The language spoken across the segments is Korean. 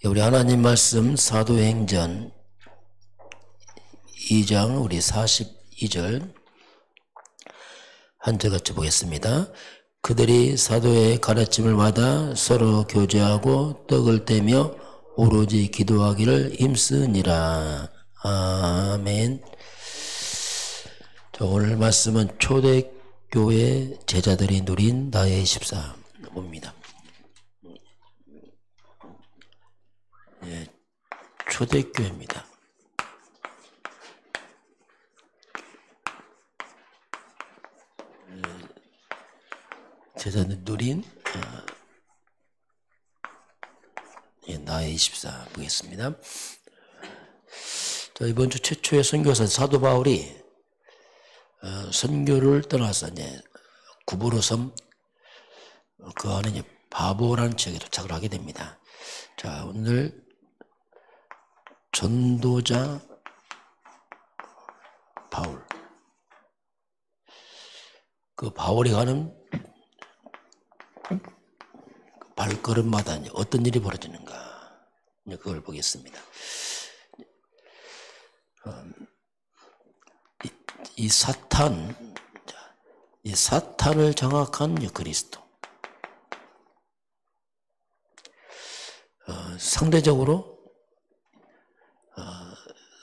우리 하나님 말씀 사도행전 2장 우리 42절 한 절 같이 보겠습니다. 그들이 사도의 가르침을 받아 서로 교제하고 떡을 떼며 오로지 기도하기를 힘쓰니라. 아멘. 오늘 말씀은 초대교회 제자들이 누린 나의 14입니다. 초대교회입니다. 제자들 누린 나의 24 보겠습니다. 이번 주 최초의 선교사 사도 바울이 선교를 떠나서 이제 구부로 섬 그 안에 이제 바보라는 지역에 도착을 하게 됩니다. 자, 오늘 전도자 바울. 그 바울이 가는 발걸음마다 어떤 일이 벌어지는가, 그걸 보겠습니다. 이 사탄을 장악한 그리스도. 상대적으로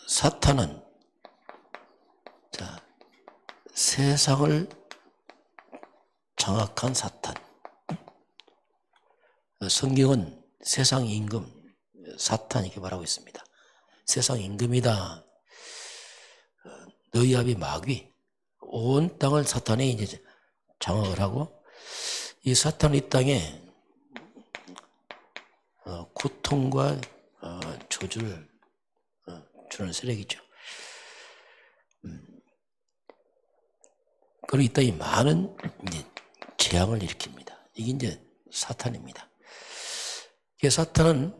사탄은 세상을 장악한 사탄. 성경은 세상 임금 사탄 이렇게 말하고 있습니다. 세상 임금이다. 너희 아비 마귀. 온 땅을 사탄이 이제 장악을 하고, 이 사탄은 이 땅에 고통과 저주를 주는 세력이죠. 그리고 이 땅에 많은 이제 재앙을 일으킵니다. 이게 이제 사탄입니다. 사탄은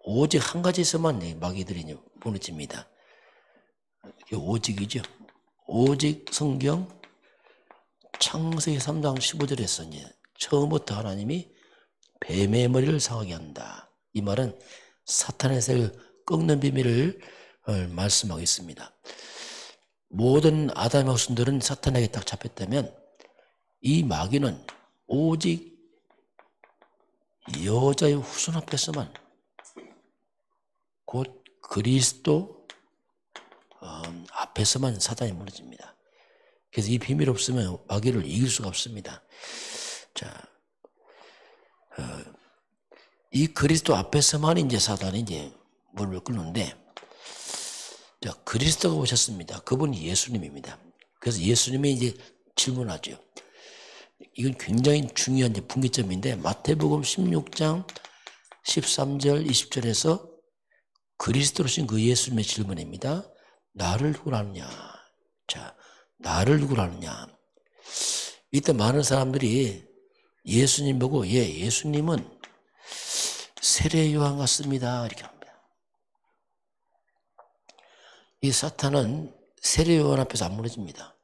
오직 한 가지에서만 마귀들이 무너집니다. 오직이죠. 오직 성경 창세기 3장 15절에서 이제 처음부터 하나님이 뱀의 머리를 상하게 한다. 이 말은 사탄의 세를 꺾는 비밀을 말씀하고 있습니다. 모든 아담의 후손들은 사탄에게 딱 잡혔다면, 이 마귀는 오직 여자의 후손 앞에서만, 곧 그리스도 앞에서만 사탄이 무너집니다. 그래서 이 비밀 없으면 마귀를 이길 수가 없습니다. 자, 이 그리스도 앞에서만 이제 사탄이 이제 무릎을 꿇는데, 자, 그리스도가 오셨습니다. 그분이 예수님입니다. 그래서 예수님이 이제 질문하죠. 이건 굉장히 중요한 이제 분기점인데, 마태복음 16장 13절 20절에서 그리스도로 오신 그 예수님의 질문입니다. 나를 누구라 하느냐? 자, 나를 누구라 하느냐? 이때 많은 사람들이 예수님 보고, 예수님은 세례 요한 같습니다, 이렇게 합니다. 이 사탄은 세례 요한 앞에서 안 무너집니다.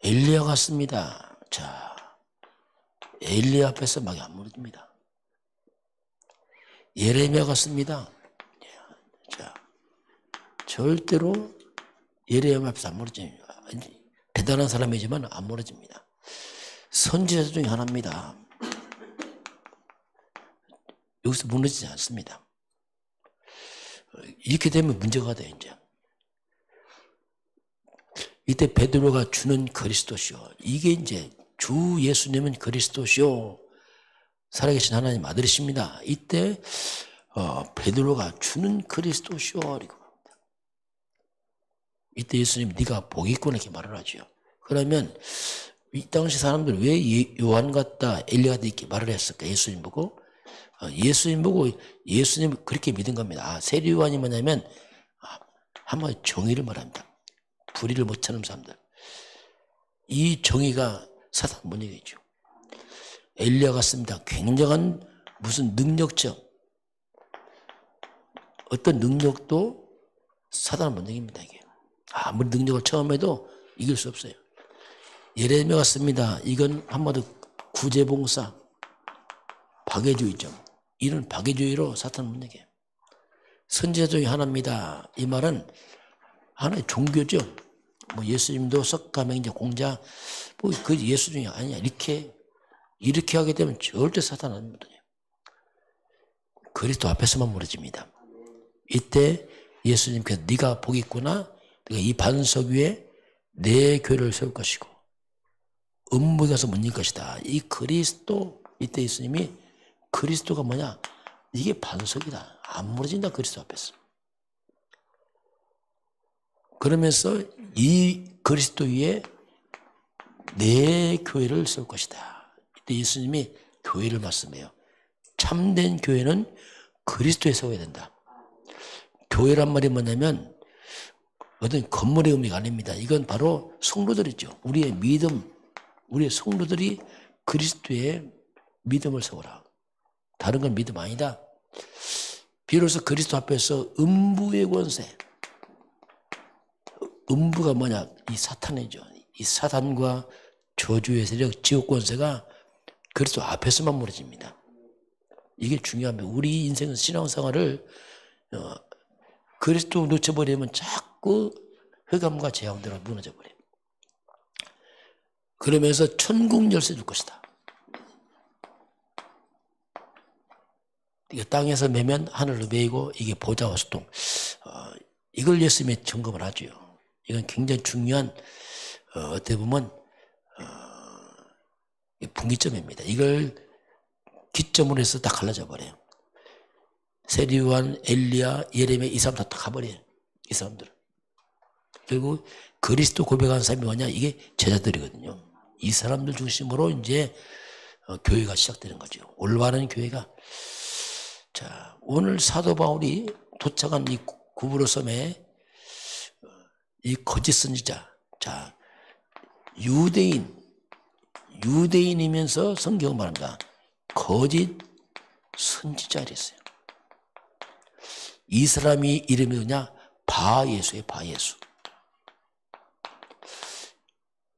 엘리야 같습니다. 자, 엘리야 앞에서 막 안 무너집니다. 예레미야 같습니다. 자, 절대로 예레미야 앞에서 안 무너집니다. 대단한 사람이지만 안 무너집니다. 선지자 중에 하나입니다. 여기서 무너지지 않습니다. 이렇게 되면 문제가 돼요, 이제. 이때 베드로가 주는 그리스도시오. 이게 이제 주 예수님은 그리스도시오. 살아계신 하나님 아들이십니다. 이때 베드로가 주는 그리스도시오. 이때 예수님 네가 복이 있구나 이렇게 말을 하죠. 그러면 이 당시 사람들 왜 요한 같다, 엘리야 같다 이렇게 말을 했을까? 예수님 보고 예수님 그렇게 믿은 겁니다. 세례 요한이 뭐냐면 한마디 정의를 말합니다. 불의를 못 찾는 사람들. 이 정의가 사탄 못 이기죠. 엘리야 같습니다. 굉장한 무슨 능력적 어떤 능력도 사단을 못 이깁니다. 이게 아무리 능력을 처음 해도 이길 수 없어요. 예레미야 같습니다. 이건 한마디 구제봉사, 박애주의죠. 이런 박애주의로 사탄을 못 이겨요. 선지자 중에 하나입니다. 이 말은 하나의 종교죠. 뭐 예수님도 석가명 이제 공자 뭐 그 예수 중에 아니야. 이렇게 하게 되면 절대 사탄은 안 무너져요. 그리스도 앞에서만 무너집니다. 이때 예수님께서 네가 복이 있구나. 네가 이 반석 위에 내 교회를 세울 것이고 음부에 가서 못 이길 것이다. 이 그리스도 이때 예수님이 그리스도가 뭐냐? 이게 반석이다. 안 무너진다. 그리스도 앞에서. 그러면서 이 그리스도 위에 내 교회를 세울 것이다. 이때 예수님이 교회를 말씀해요. 참된 교회는 그리스도에 세워야 된다. 교회란 말이 뭐냐면 어떤 건물의 의미가 아닙니다. 이건 바로 성도들이죠. 우리의 믿음, 우리의 성도들이 그리스도의 믿음을 세우라. 다른 건 믿음 아니다. 비로소 그리스도 앞에서 음부의 권세. 음부가 뭐냐? 이 사탄이죠. 이 사탄과 저주의 세력, 지옥 권세가 그리스도 앞에서만 무너집니다. 이게 중요합니다. 우리 인생은 신앙생활을 그리스도 놓쳐버리면 자꾸 흑암과 재앙대로 무너져버려요. 그러면서 천국 열쇠 줄 것이다. 이게 땅에서 매면 하늘로 매이고 이게 보좌와 수동. 이걸 예수님이 점검을 하죠. 이건 굉장히 중요한 어떻게 보면 분기점입니다. 이걸 기점으로 해서 다 갈라져 버려요. 세리요한, 엘리야, 예레미야 이 사람 다 가버려요. 이 사람들은. 그리고 그리스도 고백하는 사람이 뭐냐? 이게 제자들이거든요. 이 사람들 중심으로 이제 교회가 시작되는 거죠. 올바른 교회가. 자, 오늘 사도 바울이 도착한 이 구브로 섬에 이 거짓 선지자. 자, 유대인이면서 성경은 말합니다. 거짓 선지자 이랬어요. 이 사람이 이름이 뭐냐? 바예수예요. 바예수.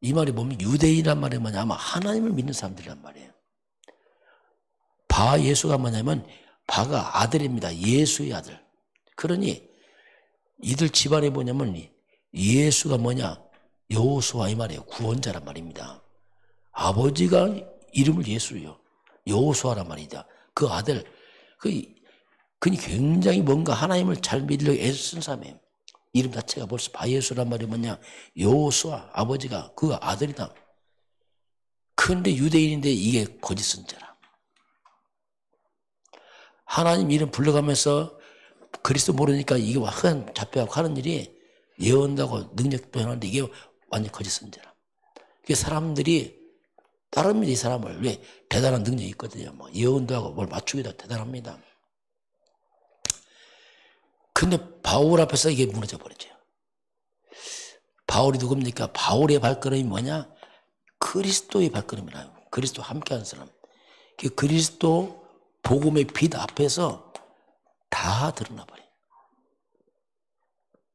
이 말이 보면 유대인이란 말이 뭐냐? 아마 하나님을 믿는 사람들이란 말이에요. 바예수가 뭐냐면 바가 아들입니다. 예수의 아들. 그러니 이들 집안이 뭐냐면 예수가 뭐냐? 여호수아 이 말이에요. 구원자란 말입니다. 아버지가 이름을 예수요. 여호수아란 말이다. 그 아들. 그니 굉장히 뭔가 하나님을 잘 믿으려고 애쓴 사람이에요. 이름 자체가 벌써 바예수란 말이 뭐냐? 여호수아 아버지가 그 아들이다. 그런데 유대인인데 이게 거짓 선지자라. 하나님 이름 불러가면서 그리스도 모르니까 이게 흑암 잡혀가고 하는 일이 예언하고 능력도 하는데 이게 완전 거짓 선지자라. 그게 사람들이 따릅니다. 이 사람을. 왜? 대단한 능력이 있거든요. 뭐 예언도 하고 뭘 맞추기도 대단합니다. 근데 바울 앞에서 이게 무너져 버렸죠. 바울이 누굽니까? 바울의 발걸음이 뭐냐? 그리스도의 발걸음이라요. 그리스도 함께하는 사람. 그 그리스도 복음의 빛 앞에서 다 드러나 버려요.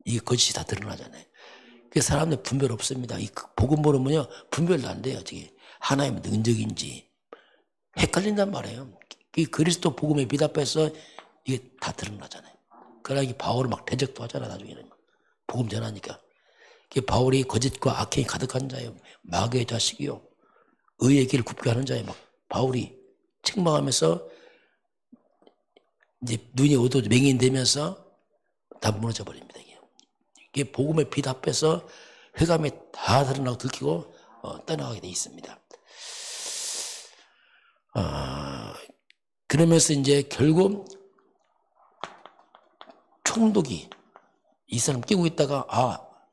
이게 거짓이 다 드러나잖아요. 그 사람들 분별 없습니다. 이 복음 모르면요 분별도 안 돼요. 저게 하나님의 능력인지 헷갈린단 말이에요. 이 그리스도 복음의 빛 앞에서 이게 다 드러나잖아요. 그러니까 바울을 막 대적도 하잖아. 나중에는 복음 전하니까. 바울이 거짓과 악행이 가득한 자예요. 마귀의 자식이요. 의의 길을 굽게 하는 자예요. 막 바울이 책망하면서 이제 눈이 어두워 맹인되면서 다 무너져 버립니다. 이게 복음의 빛 앞에서 흑암이 다 드러나고 들키고 떠나가게 돼 있습니다. 그러면서 이제 결국 총독이 이 사람 끼고 있다가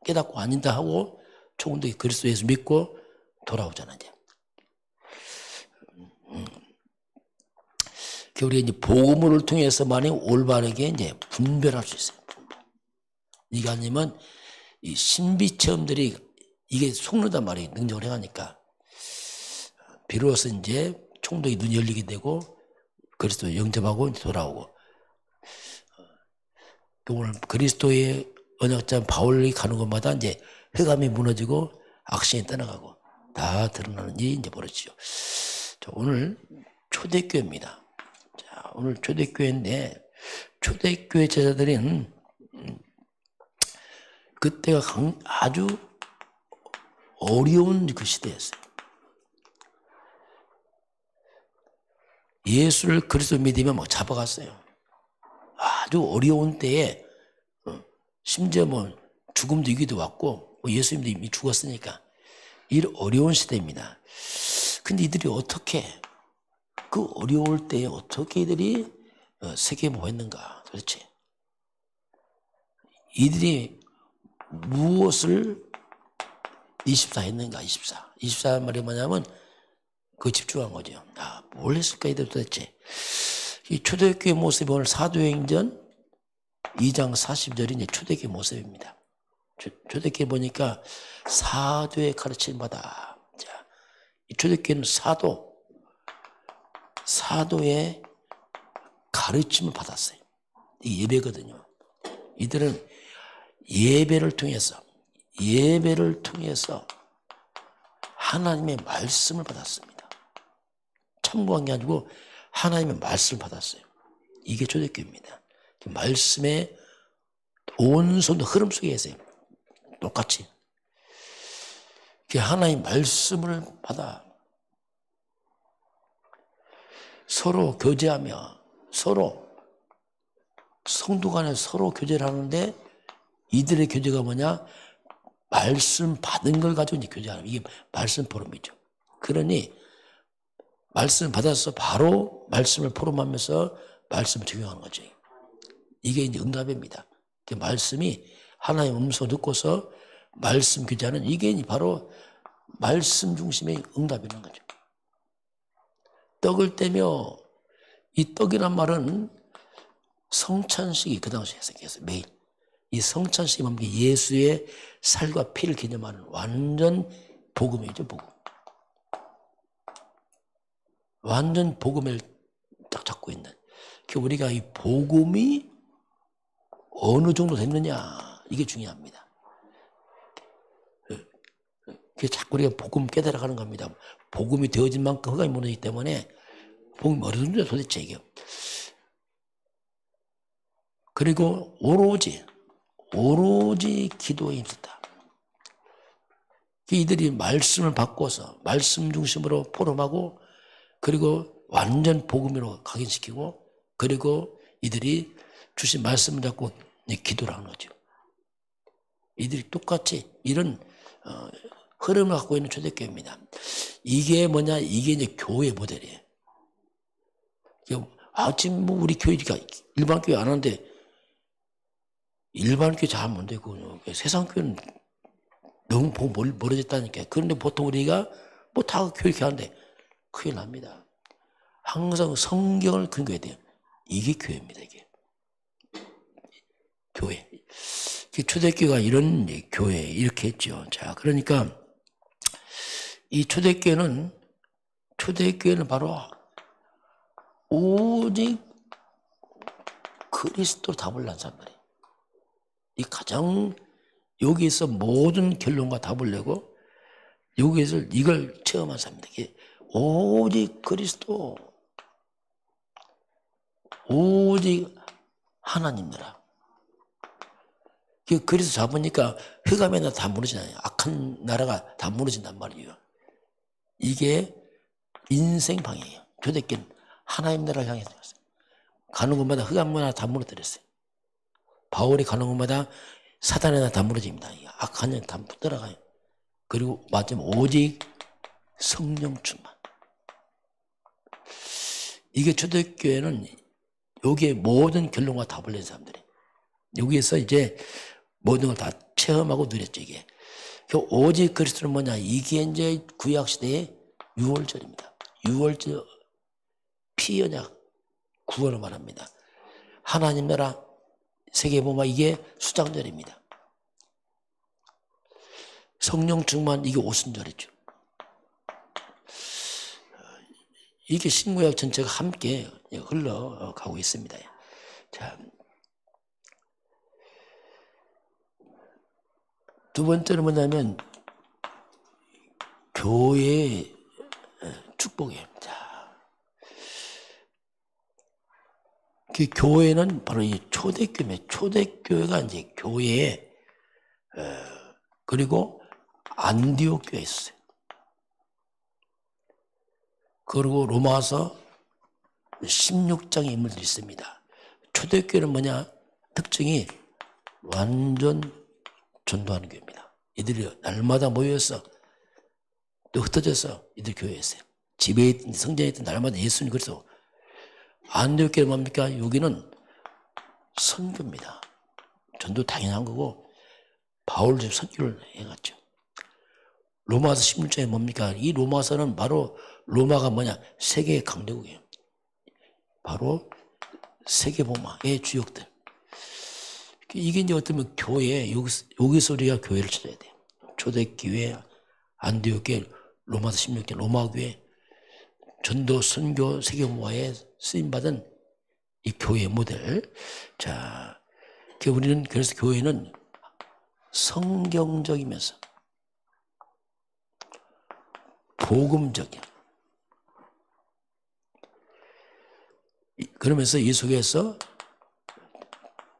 깨닫고 아니다 하고 총독이 그리스도 예수 믿고 돌아오잖아요. 우리가 이제 복음을 통해서만이 올바르게 이제 분별할 수 있어요. 이게 아니면 이 신비 체험들이 이게 속는단 말이에요. 능력을 행하니까. 비로소 이제 총독이 눈이 열리게 되고 그리스도 영접하고 이제 돌아오고. 오늘 그리스도의 언약자 바울이 가는 곳마다 이제 흑암이 무너지고 악신이 떠나가고 다 드러나는 일이 이제 벌어지죠. 자, 오늘 초대교회입니다. 자, 오늘 초대교회인데 초대교회 제자들은 그때가 아주 어려운 그 시대였어요. 예수를 그리스도 믿으면 뭐 잡아갔어요. 아주 어려운 때에 심지어 뭐 죽음도 위기도 왔고 예수님도 이미 죽었으니까 이 어려운 시대입니다. 근데 이들이 어떻게 그 어려울 때에 어떻게 이들이 세계보했는가 도대체. 이들이 무엇을 24 했는가 24 말이 뭐냐면 그 집중한 거죠. 뭘 했을까 이들 도대체. 이 초대교회 모습이 오늘 사도행전 2장 40절이 이제 초대교회 모습입니다. 초대교회 보니까 사도의 가르침을 받아. 자, 이 초대교회는 사도의 가르침을 받았어요. 이 예배거든요. 이들은 예배를 통해서 하나님의 말씀을 받았습니다. 참고한 게 아니고 하나님의 말씀을 받았어요. 이게 초대교회입니다. 말씀의 온손 흐름 속에 있어요. 똑같이. 하나님의 말씀을 받아 서로 교제하며 서로 성도 간에 서로 교제를 하는데 이들의 교제가 뭐냐? 말씀 받은 걸 가지고 이제 교제하는 이게 말씀 포럼이죠. 그러니 말씀 받아서 바로 말씀을 포럼하면서 말씀을 적용하는 거죠. 이게 이제 응답입니다. 말씀이 하나님의 음성 듣고서 말씀 교제하는 이게 바로 말씀 중심의 응답이라는 거죠. 떡을 떼며 이 떡이란 말은 성찬식이 그 당시에 생겼어요. 매일. 이 성찬식이 뭡니까? 예수의 살과 피를 기념하는 완전 복음이죠. 복음. 완전 복음을 딱 잡고 있는. 우리가 이 복음이 어느 정도 됐느냐 이게 중요합니다. 자꾸 우리가 복음 깨달아가는 겁니다. 복음이 되어진 만큼 허감이 무너지기 때문에 복음이 어느 정도 도대체 이게. 그리고 오로지 기도에 힘썼다. 이들이 말씀을 바꿔서 말씀 중심으로 포럼하고 그리고 완전 복음으로 각인시키고 그리고 이들이 주신 말씀을 잡고 기도를 하는 거죠. 이들이 똑같이 이런 흐름을 갖고 있는 초대교회입니다. 이게 뭐냐? 이게 이제 교회 모델이에요. 지금 뭐 우리 교회가 일반 교회 안 하는데 일반 교회 잘하면 안 되고 세상 교회는 너무 멀어졌다니까. 그런데 보통 우리가 뭐 다 교회 이렇게 하는데 큰일 납니다. 항상 성경을 근거해야 돼요. 이게 교회입니다. 이게 교회. 초대교회가 이런 교회 이렇게 했죠. 자, 그러니까 이 초대교회는 바로 오직 그리스도 답을 난 사람들이. 이 가장 여기에서 모든 결론과 답을 내고 여기에서 이걸 체험한 사람들. 오직 그리스도, 오직 하나님이라. 그리스도 잡으니까 흑암의 나라 다 무너지잖아요. 악한 나라가 다 무너진단 말이에요. 이게 인생 방향이에요. 초대교회는 하나님 나라를 향해서 갔어요. 가는 곳마다 흑암의 나라 다 무너뜨렸어요. 바울이 가는 곳마다 사단의 나라 다 무너집니다. 악한 영 다 떠나가요. 그리고 마지막 오직 성령 충만. 이게 초대교회는 여기에 모든 결론과 답을 낸 사람들이. 여기에서 이제 모든 걸 다 체험하고 누렸죠, 이게. 오직 그리스도는 뭐냐? 이게 이제 구약시대의 유월절입니다. 유월절 피언약 구원을 말합니다. 하나님 나라 세계 보면 이게 수장절입니다. 성령 충만 이게 오순절이죠. 이게 신구약 전체가 함께 흘러가고 있습니다. 자, 두 번째는 뭐냐면 교회의 축복이에요. 자, 그 교회는 바로 이 초대교회, 초대교회가 이제 교회에, 그리고 안디옥 교회에 있어요. 그리고 로마서 16장에 인물들이 있습니다. 초대교회는 뭐냐? 특징이 완전 전도하는 교회입니다. 이들이 날마다 모여서 또 흩어져서 이들 교회에 있어요. 집에 있든 성전에 있든 날마다 예수님 그래서 안디옥 교회는 뭡니까? 여기는 선교입니다. 전도 당연한 거고 바울도 선교를 해갔죠. 로마서 16장에 뭡니까? 이 로마서는 바로 로마가 뭐냐? 세계의 강대국이에요. 바로 세계복음화의 주역들. 이게 이제 어쩌면 교회, 여기서 우리가 교회를 찾아야 돼요. 초대교회, 안디옥교회, 로마서 16개, 로마교회, 전도, 선교, 세계복음화에 쓰임받은 이 교회의 모델. 자, 우리는 그래서 교회는 성경적이면서 복음적이야. 그러면서 이 속에서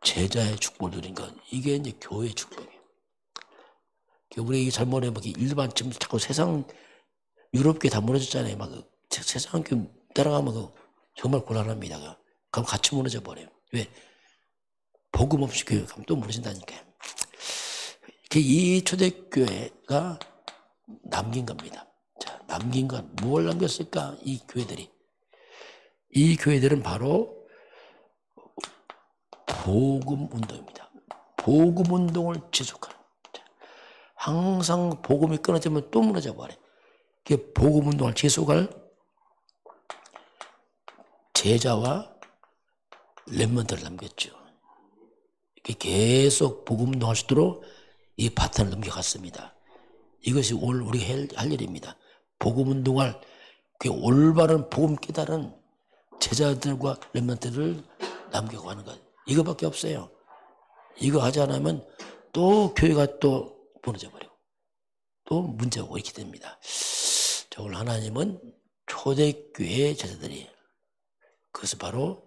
제자의 축복을 누린 것, 이게 이제 교회의 축복이에요. 우리 이게 잘못해 막 일반 지금 자꾸 세상 유럽계 다 무너졌잖아요. 막 세상 따라가면 정말 곤란합니다. 그럼 같이 무너져 버려요. 왜? 복음 없이 교회 가면 또 무너진다니까요. 이 초대교회가 남긴 겁니다. 자, 남긴 건 뭘 남겼을까? 이 교회들이. 이 교회들은 바로 복음 운동입니다. 복음 운동을 지속하는. 항상 복음이 끊어지면 또 무너져 버려요. 복음 운동을 지속할 제자와 렘넌트를 남겼죠. 계속 복음 운동할 수 있도록 이 바톤을 넘겨갔습니다. 이것이 오늘 우리가 할 일입니다. 복음 운동할 올바른 복음 깨달은 제자들과 렘넌트를 남겨가는 것. 이거밖에 없어요. 이거 하지 않으면 또 교회가 또 무너져 버리고 또 문제가 오고 이렇게 됩니다. 오늘 하나님은 초대교회 제자들이 그것은 바로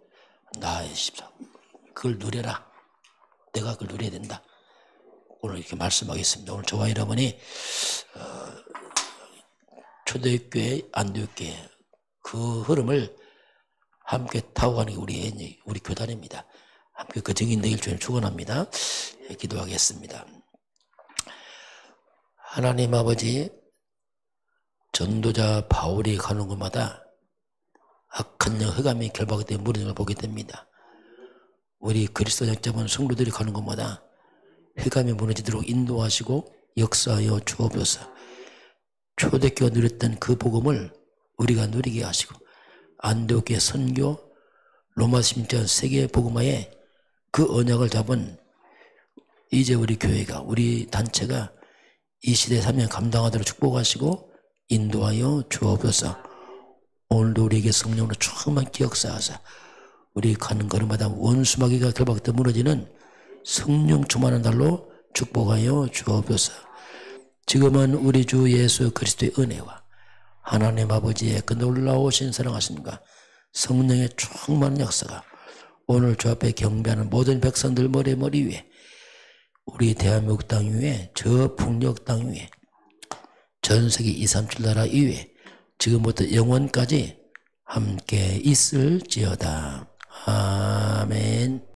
나의 십사. 그걸 누려라. 내가 그걸 누려야 된다. 오늘 이렇게 말씀하겠습니다. 오늘 저와 여러분이 초대교회, 안디옥교회 그 흐름을 함께 타고 가는 게 우리 교단입니다. 함께 그 증인 되길 주님 축원합니다. 기도하겠습니다. 하나님 아버지, 전도자 바울이 가는 곳마다 악한 영 흑암이 결박이 된 무리를 보게 됩니다. 우리 그리스도 영접한 성도들이 가는 곳마다 흑암이 무너지도록 인도하시고 역사하여 주옵소서. 초대교회가 누렸던 그 복음을 우리가 누리게 하시고 안디옥교회 선교, 로마서 16장 세계 복음화에 그 언약을 잡은 이제 우리 교회가, 우리 단체가 이 시대 사명 감당하도록 축복하시고 인도하여 주옵소서. 오늘도 우리에게 성령으로 충만히 역사하사 우리 가는 걸음마다 원수마귀가 결박돼 무너지는 성령 충만한 날로 축복하여 주옵소서. 지금은 우리 주 예수 그리스도의 은혜와 하나님 아버지의 그 놀라우신 사랑하심과 성령의 충만한 역사가 오늘 주 앞에 경배하는 모든 백성들 머리 위에, 우리 대한민국 땅 위에, 저 북녘 땅 위에, 전 세계 237 나라 이외에 지금부터 영원까지 함께 있을지어다. 아멘.